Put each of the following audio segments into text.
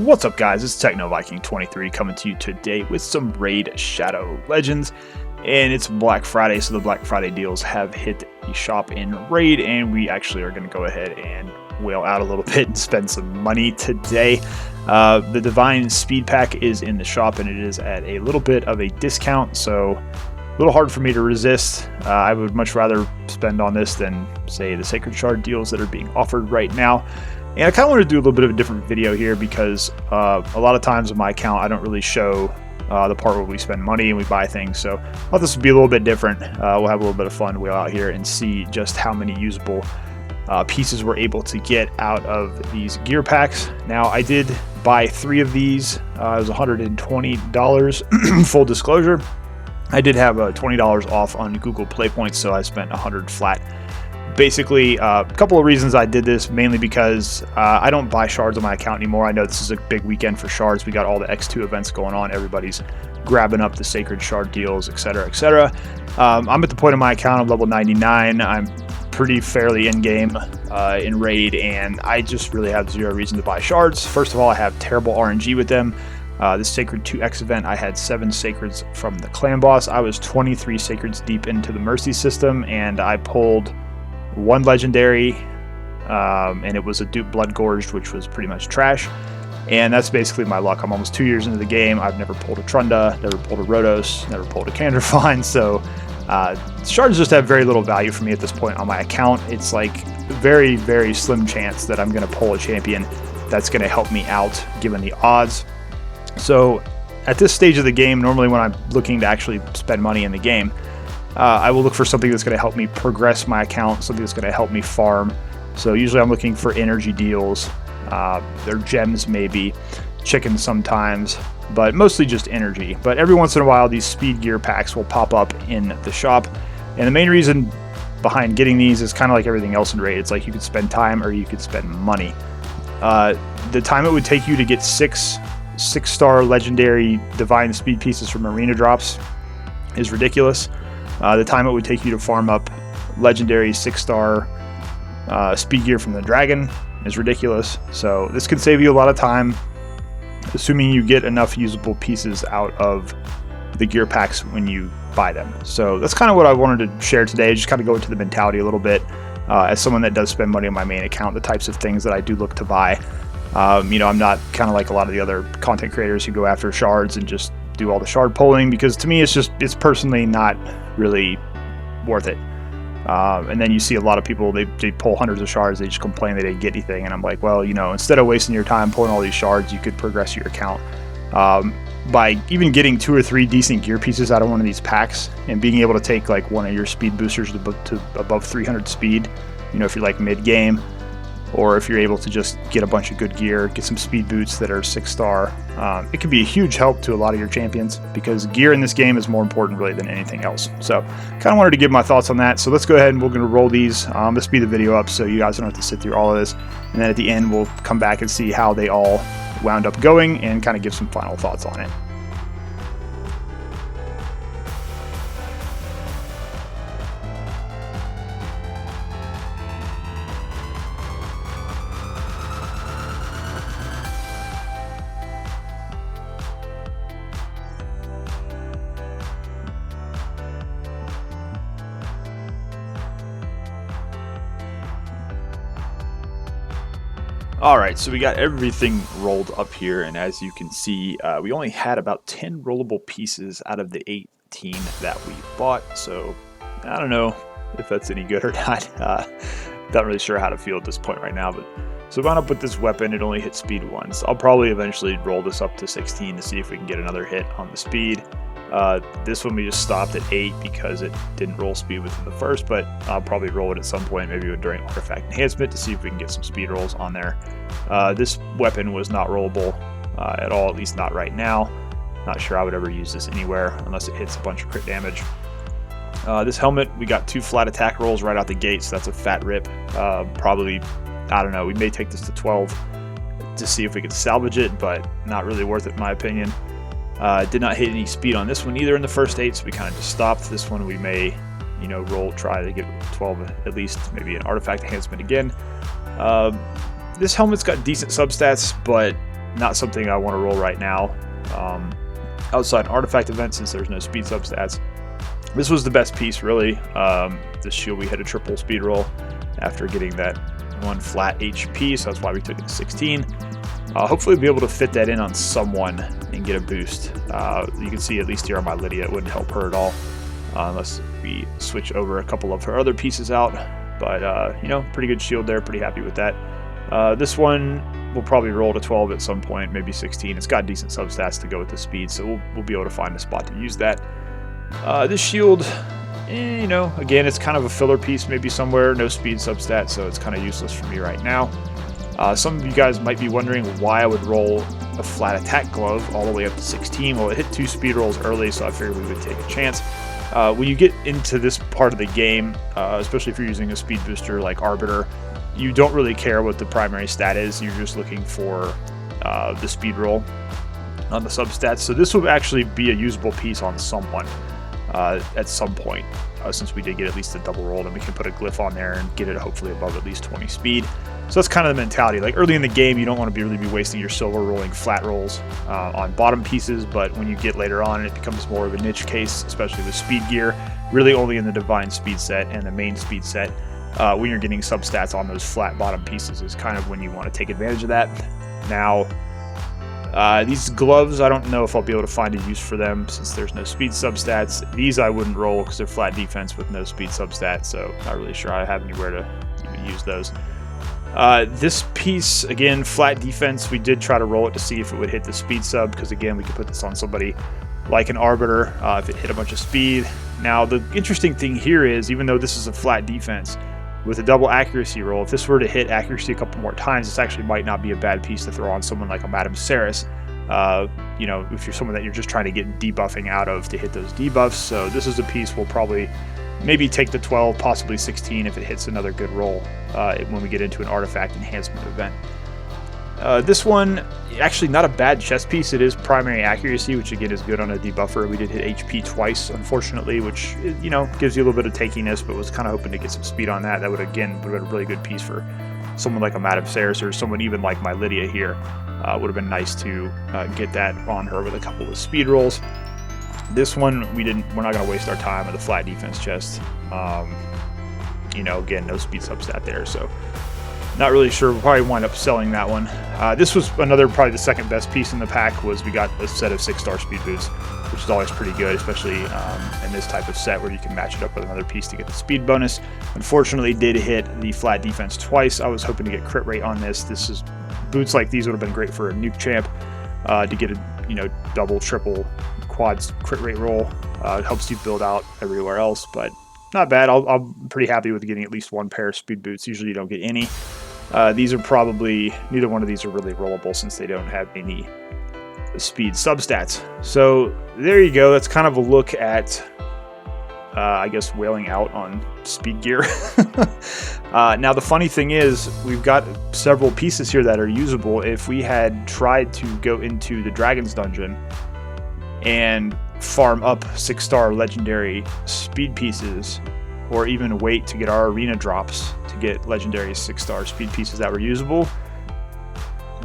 What's up, guys? It's TechnoViking23 coming to you today with some Raid Shadow Legends, and it's Black Friday, so the Black Friday deals have hit the shop in Raid, and we actually are going to go ahead and whale out a little bit and spend some money today. The Divine Speed Pack is in the shop, and it is at a little bit of a discount, so a little hard for me to resist. I would much rather spend on this than, say, the Sacred Shard deals that are being offered right now. And I kind of want to do a little bit of a different video here because a lot of times on my account I don't really show the part where we spend money and we buy things. So I thought this would be a little bit different. We'll have a little bit of fun. We'll out here and see just how many usable pieces we're able to get out of these gear packs. Now, I did buy 3 of these. It was $120. Full disclosure, I did have $20 off on Google Play Points, so I spent 100 flat. Basically, a couple of reasons I did this, mainly because I don't buy shards on my account anymore. I know this is a big weekend for shards. We got all the X2 events going on. Everybody's grabbing up the Sacred Shard deals, etc., etc. I'm at the point of my account of level 99. I'm pretty fairly in-game in Raid, and I just really have zero reason to buy shards. First of all, I have terrible RNG with them. This Sacred 2X event, I had 7 Sacreds from the Clan Boss. I was 23 Sacreds deep into the Mercy system, and I pulled 1 legendary, and it was a dupe Blood Gorged, which was pretty much trash. And that's basically my luck. I'm almost 2 years into the game. I've never pulled a Trunda, never pulled a Rhodos, never pulled a Canderfine. So shards just have very little value for me at this point on my account. It's like very, very slim chance that I'm going to pull a champion that's going to help me out given the odds. So at this stage of the game, normally when I'm looking to actually spend money in the game, I will look for something that's going to help me progress my account, something that's going to help me farm. So usually I'm looking for energy deals, their gems maybe, chickens sometimes, but mostly just energy. But every once in a while these speed gear packs will pop up in the shop. And the main reason behind getting these is kind of like everything else in Raid. It's like you could spend time or you could spend money. The time it would take you to get 6-star legendary divine speed pieces from arena drops is ridiculous. The time it would take you to farm up legendary 6-star speed gear from the dragon is ridiculous. So this could save you a lot of time, assuming you get enough usable pieces out of the gear packs when you buy them. So that's kind of what I wanted to share today, just kind of go into the mentality a little bit. As someone that does spend money on my main account, the types of things that I do look to buy. You know, I'm not kind of like a lot of the other content creators who go after shards and just do all the shard pulling, because to me it's personally not really worth it. And then you see a lot of people, they pull hundreds of shards, they just complain they didn't get anything, and I'm like, well, you know, instead of wasting your time pulling all these shards, you could progress your account by even getting 2 or 3 decent gear pieces out of one of these packs and being able to take like one of your speed boosters to above 300 speed, you know, if you're like mid game, or if you're able to just get a bunch of good gear, get some speed boots that are 6-star. It can be a huge help to a lot of your champions, because gear in this game is more important really than anything else. So kind of wanted to give my thoughts on that. So let's go ahead and we're going to roll these. I'm going to speed the video up so you guys don't have to sit through all of this. And then at the end, we'll come back and see how they all wound up going and kind of give some final thoughts on it. Alright, so we got everything rolled up here, and as you can see, we only had about 10 rollable pieces out of the 18 that we bought, so I don't know if that's any good or not. Not really sure how to feel at this point right now, but so we wound up with this weapon. It only hit speed once. I'll probably eventually roll this up to 16 to see if we can get another hit on the speed. This one we just stopped at 8 because it didn't roll speed within the first, but I'll probably roll it at some point, maybe during Artifact Enhancement, to see if we can get some speed rolls on there. This weapon was not rollable at all, at least not right now. Not sure I would ever use this anywhere unless it hits a bunch of crit damage. This helmet, we got 2 flat attack rolls right out the gate, so that's a fat rip. Probably, I don't know, we may take this to 12 to see if we could salvage it, but not really worth it in my opinion. Did not hit any speed on this one either in the first 8, so we kind of just stopped. This one we may, you know, try to get 12 at least, maybe an Artifact Enhancement again. This helmet's got decent substats, but not something I want to roll right now. Outside artifact events, since there's no speed substats, this was the best piece, really. This shield, we hit a triple speed roll after getting that 1 flat HP, so that's why we took it to 16. Hopefully we'll be able to fit that in on someone and get a boost. You can see at least here on my Lydia, it wouldn't help her at all unless we switch over a couple of her other pieces out. But, you know, pretty good shield there, pretty happy with that. This one we'll probably roll to 12 at some point, maybe 16. It's got decent substats to go with the speed, so we'll be able to find a spot to use that. This shield, you know, again, it's kind of a filler piece maybe somewhere, no speed substat, so it's kind of useless for me right now. Some of you guys might be wondering why I would roll a flat attack glove all the way up to 16. Well, it hit 2 speed rolls early, so I figured we would take a chance. When you get into this part of the game, especially if you're using a speed booster like Arbiter, you don't really care what the primary stat is. You're just looking for the speed roll on the substats. So this will actually be a usable piece on someone at some point, since we did get at least a double roll, and we can put a glyph on there and get it hopefully above at least 20 speed. So that's kind of the mentality. Like early in the game, you don't want to really be wasting your silver rolling flat rolls on bottom pieces, but when you get later on, it becomes more of a niche case, especially with speed gear, really only in the divine speed set and the main speed set. When you're getting substats on those flat bottom pieces is kind of when you want to take advantage of that. Now, these gloves, I don't know if I'll be able to find a use for them since there's no speed substats. These I wouldn't roll because they're flat defense with no speed substats, so not really sure I have anywhere to even use those. This piece, again, flat defense, we did try to roll it to see if it would hit the speed sub, because again, we could put this on somebody like an Arbiter if it hit a bunch of speed. Now, the interesting thing here is, even though this is a flat defense, with a double accuracy roll, if this were to hit accuracy a couple more times, this actually might not be a bad piece to throw on someone like a Madame Ceres. You know, if you're someone that you're just trying to get debuffing out of to hit those debuffs. So this is a piece we'll probably maybe take the 12, possibly 16 if it hits another good roll when we get into an artifact enhancement event. This one, actually not a bad chest piece. It is primary accuracy, which again is good on a debuffer. We did hit HP twice, unfortunately, which, you know, gives you a little bit of takiness, but was kind of hoping to get some speed on that. That would, again, would have been a really good piece for someone like a Madame Ceres or someone even like my Lydia here. Would have been nice to get that on her with a couple of speed rolls. This one, we're not going to waste our time with a flat defense chest. You know, again, no speed substat there, so not really sure. We'll probably wind up selling that one. This was another, probably the second best piece in the pack, was we got a set of 6-star speed boots, which is always pretty good, especially in this type of set where you can match it up with another piece to get the speed bonus. Unfortunately, did hit the flat defense twice. I was hoping to get crit rate on this. Boots like these would have been great for a nuke champ to get a, you know, double, triple, quads crit rate roll. It helps you build out everywhere else, but not bad. I'm pretty happy with getting at least one pair of speed boots. Usually you don't get any. These are probably, neither one of these are really rollable since they don't have any speed substats. So there you go. That's kind of a look at, I guess, wailing out on speed gear. Now the funny thing is, we've got several pieces here that are usable. If we had tried to go into the Dragon's Dungeon and farm up 6-star legendary speed pieces, or even wait to get our arena drops to get legendary 6-star speed pieces that were usable,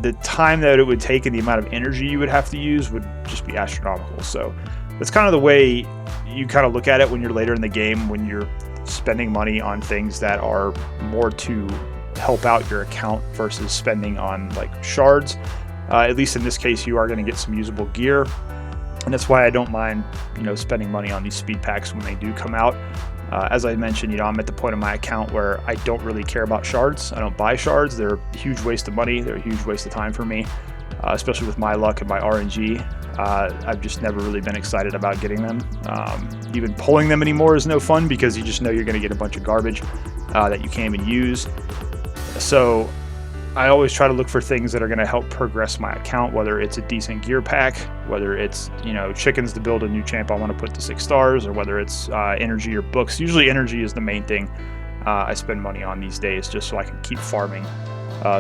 the time that it would take and the amount of energy you would have to use would just be astronomical. So that's kind of the way you kind of look at it when you're later in the game, when you're spending money on things that are more to help out your account versus spending on like shards. At least in this case, you are going to get some usable gear. And that's why I don't mind, you know, spending money on these speed packs when they do come out. As I mentioned, you know, I'm at the point of my account where I don't really care about shards. I don't buy shards. They're a huge waste of money. They're a huge waste of time for me, especially with my luck and my RNG. I've just never really been excited about getting them. Even pulling them anymore is no fun because you just know you're going to get a bunch of garbage that you can't even use. So I always try to look for things that are going to help progress my account, whether it's a decent gear pack, whether it's, you know, chickens to build a new champ I want to put to 6 stars, or whether it's energy or books. Usually energy is the main thing I spend money on these days, just so I can keep farming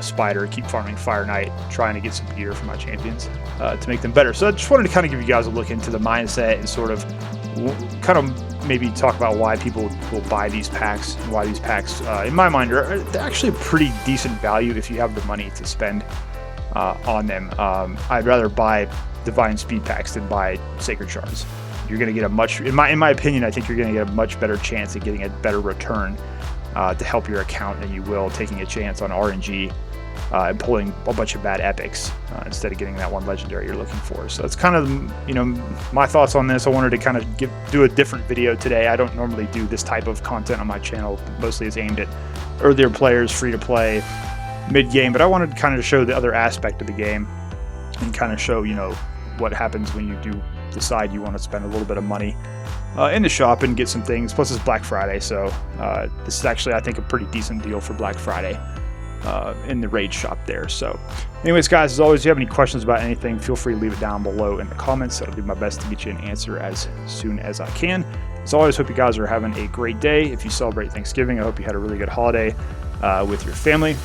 Spider, keep farming Fire Knight, trying to get some gear for my champions to make them better. So I just wanted to kind of give you guys a look into the mindset and sort of kind of maybe talk about why people will buy these packs, and why these packs, in my mind, are actually a pretty decent value if you have the money to spend on them. I'd rather buy divine speed packs than buy sacred shards. You're going to get a much, in my opinion, I think you're going to get a much better chance at getting a better return to help your account than you will taking a chance on RNG and pulling a bunch of bad epics instead of getting that one legendary you're looking for. So that's kind of, you know, my thoughts on this. I wanted to kind of do a different video today. I don't normally do this type of content on my channel. Mostly it's aimed at earlier players, free to play, mid game, but I wanted to kind of show the other aspect of the game and kind of show, you know, what happens when you do decide you want to spend a little bit of money in the shop and get some things. Plus it's Black Friday, so this is actually, I think, a pretty decent deal for Black Friday in the raid shop there. So anyways, guys, as always, if you have any questions about anything, feel free to leave it down below in the comments. I'll do my best to get you an answer as soon as I can. As always, hope you guys are having a great day. If you celebrate Thanksgiving, I hope you had a really good holiday with your family.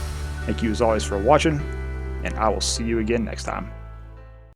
Thank you as always for watching, and I will see you again next time.